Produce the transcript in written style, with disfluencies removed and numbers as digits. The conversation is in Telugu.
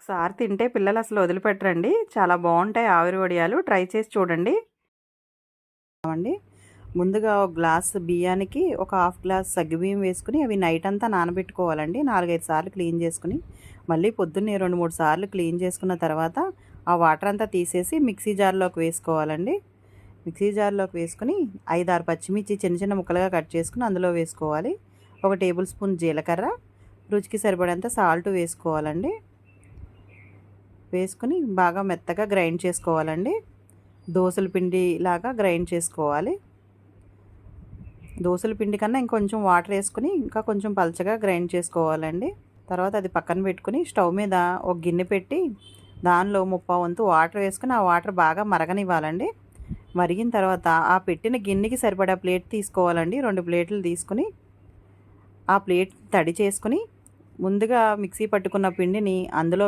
ఒకసారి తింటే పిల్లలు అసలు వదిలిపెట్టరండి. చాలా బాగుంటాయి ఆవిరి వడియాలు. ట్రై చేసి చూడండి. ముందుగా ఒక గ్లాస్ బియ్యానికి ఒక హాఫ్ గ్లాస్ సగ్గుబియ్యం వేసుకుని అవి నైట్ అంతా నానబెట్టుకోవాలండి. 4-5 సార్లు క్లీన్ చేసుకుని మళ్ళీ పొద్దున్నే 2-3 సార్లు క్లీన్ చేసుకున్న తర్వాత ఆ వాటర్ అంతా తీసేసి మిక్సీ జార్లోకి వేసుకోవాలండి. మిక్సీ జార్లోకి వేసుకుని 5-6 పచ్చిమిర్చి చిన్న చిన్న ముక్కలుగా కట్ చేసుకుని అందులో వేసుకోవాలి. 1 టేబుల్ స్పూన్ జీలకర్ర, రుచికి సరిపడేంత సాల్ట్ వేసుకోవాలండి. వేసుకుని బాగా మెత్తగా గ్రైండ్ చేసుకోవాలండి. దోసల పిండి లాగా గ్రైండ్ చేసుకోవాలి. దోసల పిండి కన్నా ఇంకొంచెం వాటర్ వేసుకుని ఇంకా కొంచెం పలచగా గ్రైండ్ చేసుకోవాలండి. తర్వాత అది పక్కన పెట్టుకుని స్టవ్ మీద ఒక గిన్నె పెట్టి దానిలో 1/2 వంతు వాటర్ వేసుకుని ఆ వాటర్ బాగా మరగనివ్వాలండి. మరిగిన తర్వాత ఆ పెట్టిన గిన్నెకి సరిపడా ప్లేట్ తీసుకోవాలండి. 2 ప్లేట్లు తీసుకుని ఆ ప్లేట్ తడి చేసుకుని ముందుగా మిక్సీ పట్టుకున్న పిండిని అందులో